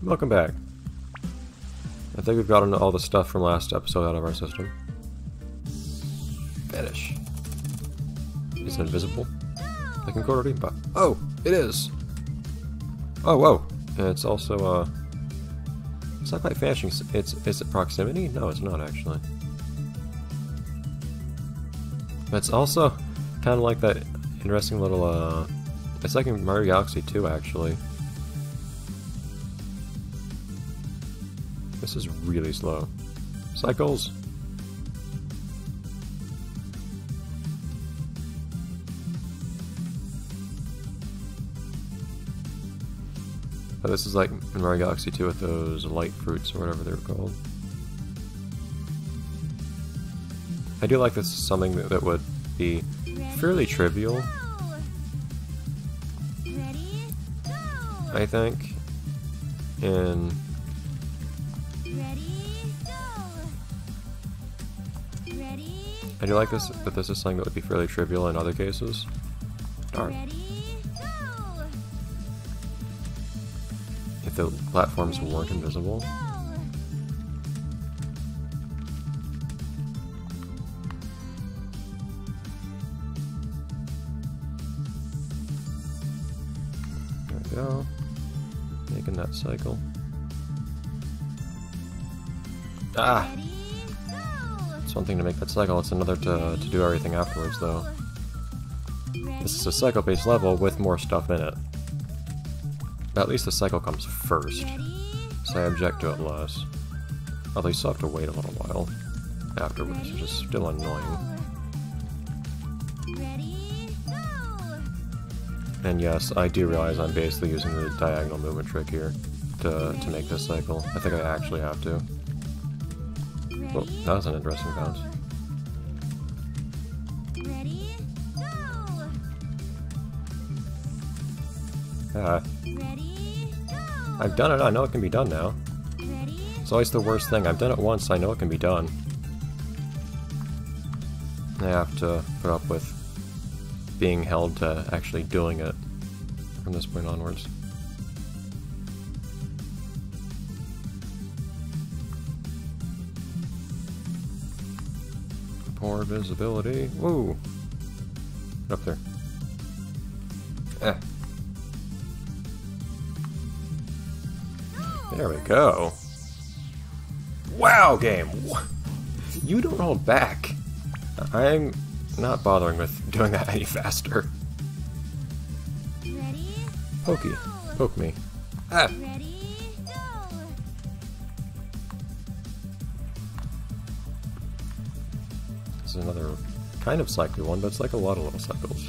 Welcome back. I think we've gotten all the stuff from last episode out of our system. Vanish. Is it invisible? I can go to Rimba. Oh, it is! Oh, whoa! And it's also, it's not quite vanishing. Is it proximity? No, it's not actually. But it's also kind of like that interesting little, it's like in Mario Galaxy 2 actually. This is really slow. Cycles! But this is like in Mario Galaxy 2 with those light fruits or whatever they were called. I do like this is something that would be fairly trivial. I think. In I do like this, but this is something that would be fairly trivial in other cases. Darn. If the platforms weren't invisible. There we go. Making that cycle. Ah! It's one thing to make that cycle, it's another to do everything afterwards, though. This is a cycle-based level with more stuff in it. But at least the cycle comes first, so I object to it less. Although you still have to wait a little while afterwards, which is still annoying. And yes, I do realize I'm basically using the diagonal movement trick here to make this cycle. I think I actually have to. Oh, that was an interesting bounce. I've done it, I know it can be done now. It's always the worst thing. I've done it once, I know it can be done. I have to put up with being held to actually doing it from this point onwards. Poor visibility. Whoa! Get up there. Eh. There we go. Wow, game! You don't hold back. I'm not bothering with doing that any faster. Pokey. Poke me. Ah! This is another kind of cycly one, but it's like a lot of little cycles.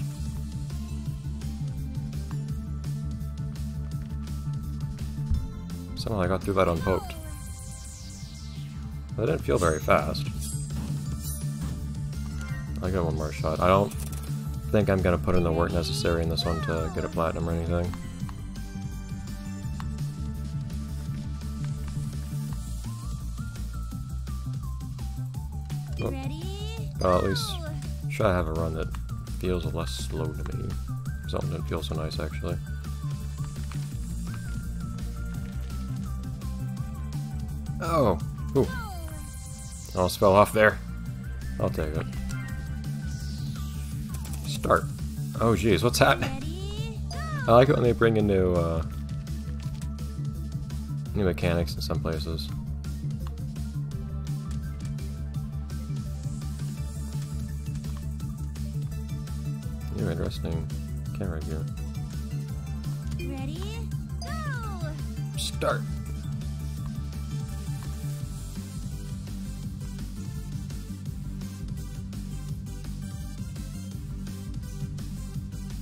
Somehow I got through that unpoked. That didn't feel very fast. I'll get one more shot. I don't think I'm gonna put in the work necessary in this one to get a platinum or anything. Oh. Well, at least try to have a run that feels less slow to me. Something didn't feel so nice, actually. Oh! Ooh. Almost fell off there. I'll take it. Start. Oh geez, what's happening? I like it when they bring in new mechanics in some places. New interesting camera gear. Ready? Go! Start.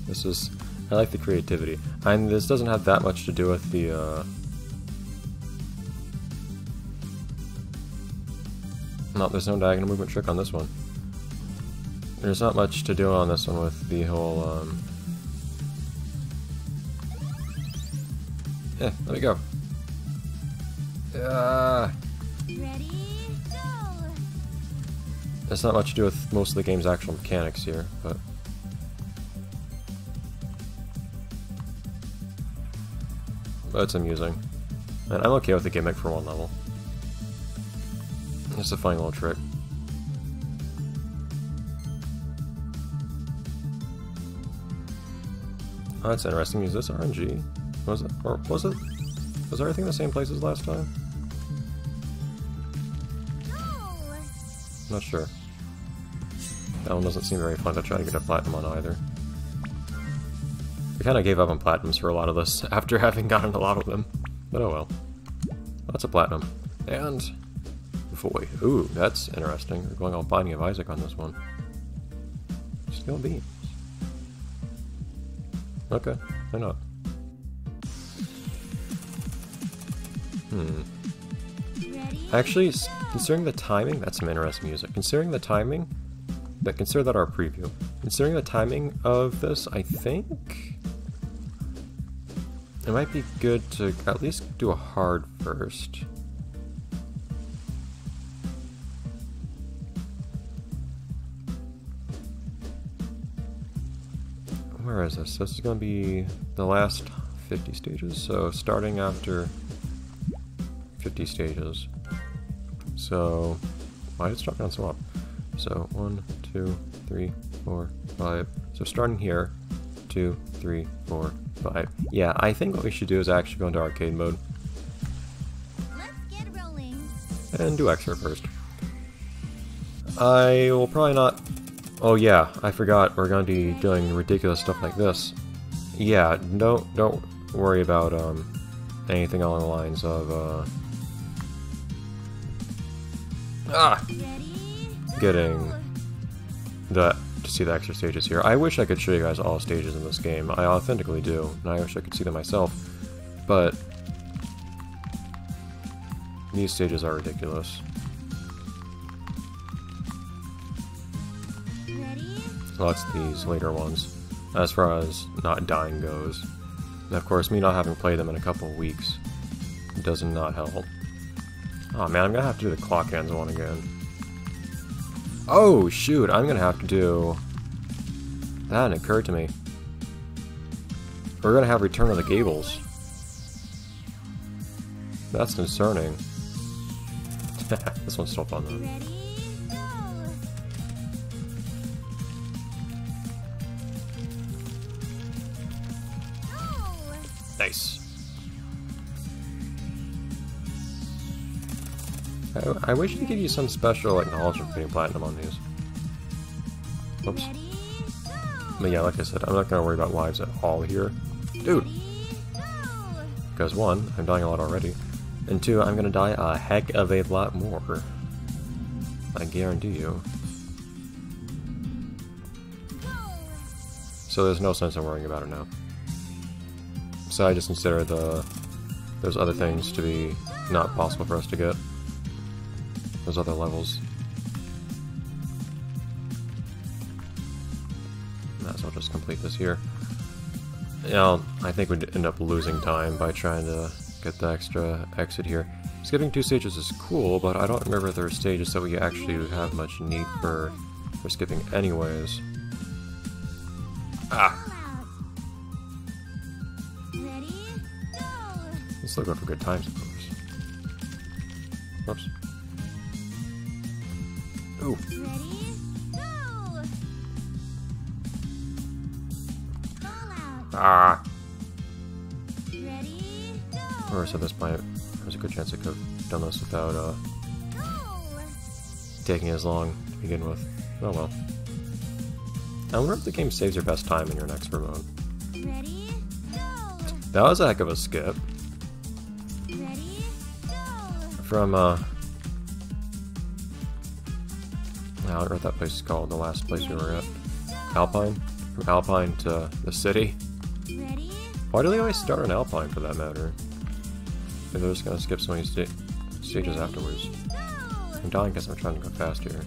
This is, I like the creativity. And this doesn't have that much to do with the, no, there's no diagonal movement trick on this one. There's not much to do on this one with the whole, yeah, let me go. Ready? Go! There's not much to do with most of the game's actual mechanics here, but it's amusing. And I'm okay with the gimmick for one level. It's a funny little trick. Oh, that's interesting. Is this RNG? Was it? Or was it? Was everything the same place as last time? Not sure. That one doesn't seem very fun to try to get a platinum on either. I kind of gave up on platinums for a lot of this after having gotten a lot of them. But oh well. That's a platinum. And... Void. Ooh, that's interesting. We're going all Binding of Isaac on this one. Steel beams. Okay, why not? Actually, considering the timing, that's some interesting music. Considering the timing, but consider that our preview. Considering the timing of this, I think it might be good to at least do a hard first. Where is this? This is going to be the last 50 stages, so starting after 50 stages. So, why did it start down so up? So, 1, 2, 3, 4, 5. So starting here, 2, 3, 4, 5. Yeah, I think what we should do is actually go into arcade mode. Let's get rolling. And do extra first. I will probably not... Oh yeah, I forgot we're going to be doing ridiculous stuff like this. Yeah, don't worry about anything along the lines of getting to see the extra stages here. I wish I could show you guys all stages in this game. I authentically do, and I wish I could see them myself. But these stages are ridiculous. Well, it's these later ones, as far as not dying goes. And of course, me not having played them in a couple of weeks does not help. Oh man, I'm gonna have to do the clock hands one again. Oh shoot, I'm gonna have to do... That didn't occur to me. We're gonna have Return of the Gables. That's concerning. This one's still fun though. Nice. I wish I could give you some special acknowledgement for getting platinum on these. Oops. But yeah, like I said, I'm not going to worry about lives at all here. Dude! Because one, I'm dying a lot already. And two, I'm going to die a heck of a lot more. I guarantee you. So there's no sense in worrying about it now. So I just consider those other things to be not possible for us to get. Those other levels. Might as well just complete this here. Yeah, I think we'd end up losing time by trying to get the extra exit here. Skipping 2 stages is cool, but I don't remember if there are stages that we actually would have much need for skipping anyways. Ah! Let's still go for good times, of course. Whoops. Ooh. Ah! Of course, at this point, there's a good chance I could have done this without taking as long to begin with. Oh well. I wonder if the game saves your best time in your next remote. That was a heck of a skip. From, I don't know what that place is called, the last place we were at. Alpine? From Alpine to the city? Why do they always start on Alpine, for that matter? Maybe they're just gonna skip so many stages afterwards. I'm dying because I'm trying to go fast here.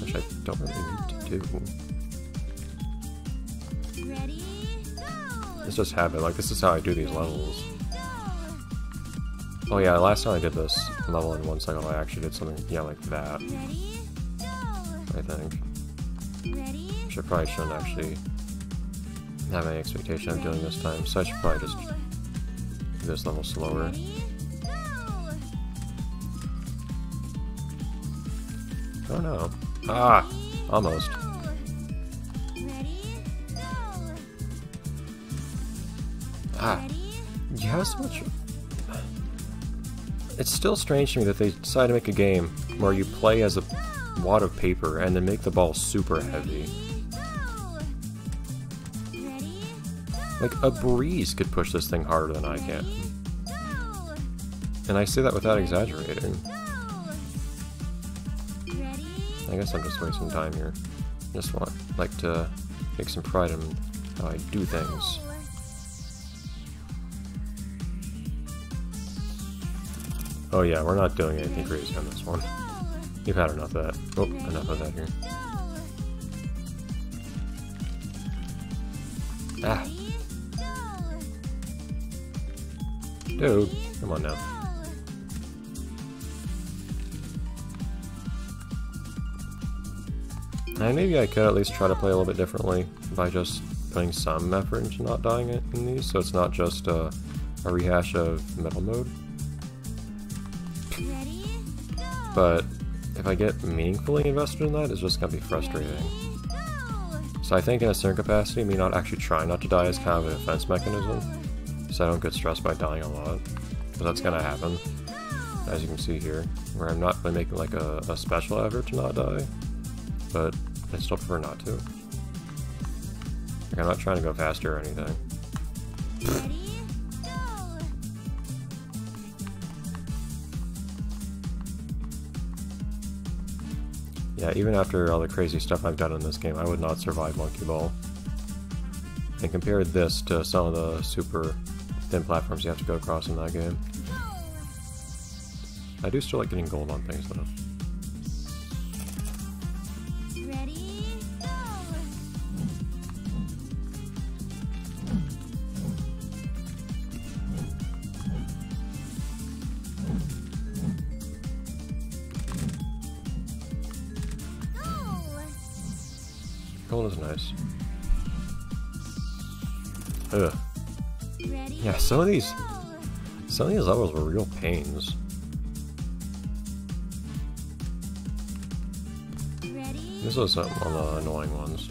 Which I don't really need to do. It's just habit, like this is how I do these levels. Oh yeah, last time I did this level in one cycle, I actually did something, yeah, like that. I think. Which I probably shouldn't actually have any expectation of doing this time, so I should probably just through this level slower. Ready, go! Oh no. Ah! Almost. Ready, go! Ah! You have so much... It's still strange to me that they decided to make a game where you play as a wad of paper and then make the ball super heavy. Like, a breeze could push this thing harder than I can. And I say that without exaggerating. I guess I'm just wasting time here. Just like to take some pride in how I do things. Oh yeah, we're not doing anything crazy on this one. You've had enough of that. Oh, enough of that here. Ah! Dude, come on now. And maybe I could at least try to play a little bit differently by just putting some effort into not dying in these, so it's not just a rehash of metal mode. But if I get meaningfully invested in that, it's just gonna be frustrating. So I think in a certain capacity, me not actually trying not to die is kind of a defense mechanism, so I don't get stressed by dying a lot, because that's gonna happen, as you can see here, where I'm not really making like a special effort to not die, but I still prefer not to. Like, I'm not trying to go faster or anything. Yeah, even after all the crazy stuff I've done in this game, I would not survive Monkey Ball. And compare this to some of the super thin platforms you have to go across in that game. I do still like getting gold on things though. Ready, go! Gold is nice. Ugh. Ready, Yeah, some of these levels were real pains. ready, This was one of the annoying ones.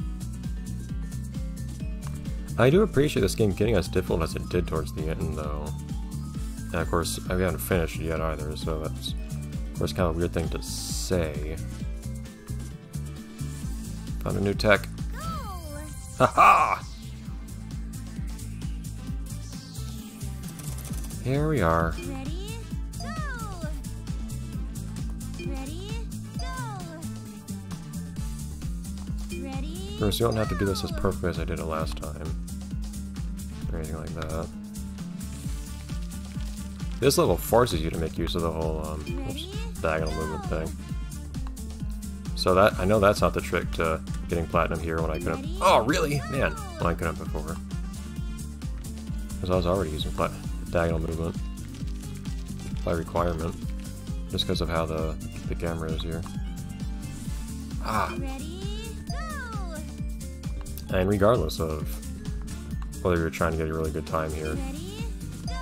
I do appreciate this game getting as difficult as it did towards the end, though. And of course, I haven't finished it yet either, so that's, of course, kind of a weird thing to say. Found a new tech. Haha! Here we are. ready, go! Ready, go! Ready, Of course, you don't have to do this as perfectly as I did it last time. Or anything like that. This level forces you to make use of the whole oops, diagonal movement thing. So that, I know that's not the trick to getting platinum here when I couldn't. Oh, really? Man, when I couldn't before. Because I was already using diagonal movement by requirement, just because of how the camera is here. Ah! ready, go! And regardless of whether you're trying to get a really good time here, Ready, go!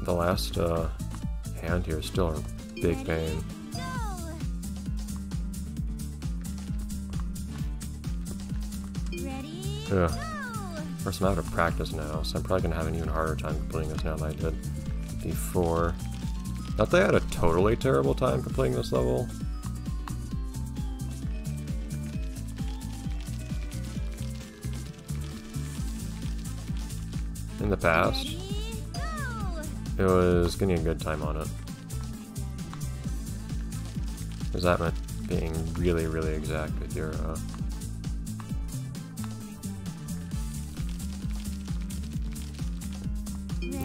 the last hand here is still a big pain. Ready, Ugh. go! Of course, I'm out of practice now, so I'm probably gonna have an even harder time completing this now than I did before. Not that I had a totally terrible time completing this level. In the past, Ready, go! it was getting a good time on it. Because that meant being really, really exact with your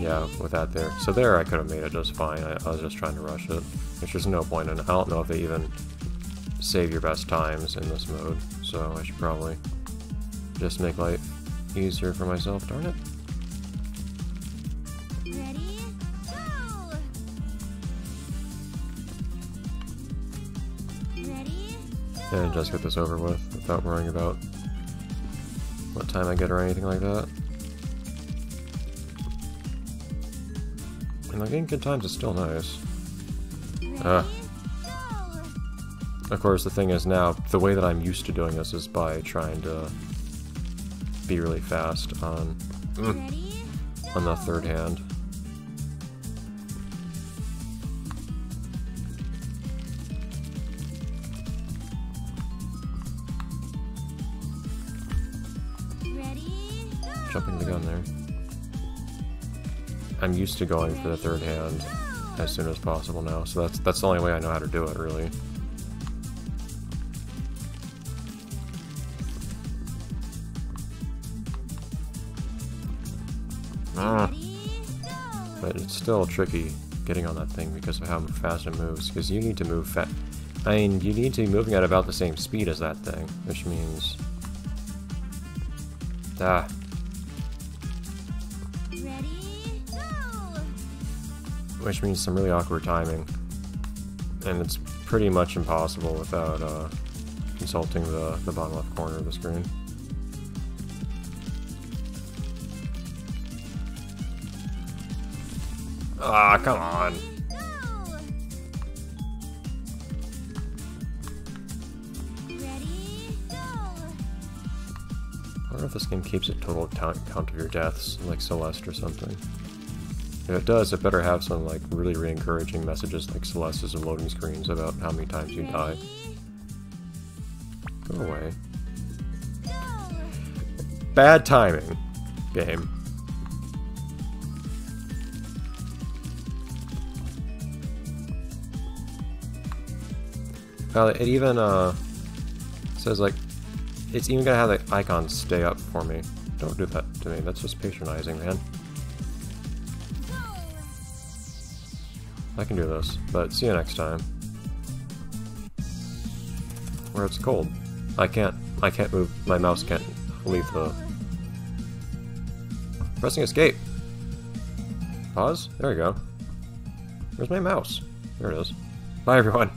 yeah, with that there. So there I could have made it just fine. I was just trying to rush it. There's just no point in it. I don't know if they even save your best times in this mode, so I should probably just make life easier for myself, darn it. Ready, go! Ready, And just get this over with without worrying about what time I get or anything like that. And like in good times is still nice. Ready, go! Of course, the thing is now, the way that I'm used to doing this is by trying to be really fast on Ready, on the third hand. ready, go! Jumping the gun there. I'm used to going for the third hand as soon as possible now, so that's the only way I know how to do it, really. Ready, go! But it's still tricky getting on that thing because of how fast it moves, because you need to move fast. I mean, you need to be moving at about the same speed as that thing, which means... Ah, Ready, go! which means some really awkward timing. And it's pretty much impossible without consulting the bottom left corner of the screen. Ah, come on. Go! Ready, go! I wonder if this game keeps a total count of your deaths, like Celeste or something. If it does, it better have some like really encouraging messages like Celeste's loading screens about how many times you die. Ready, Go away. go! Bad timing, game. It even says like it's even gonna have the icons stay up for me. Don't do that to me. That's just patronizing, man. Go! I can do this, but see you next time. Where it's cold. I can't move. My mouse can't leave the. Pressing escape. Pause. There we go. Where's my mouse? There it is. Bye, everyone.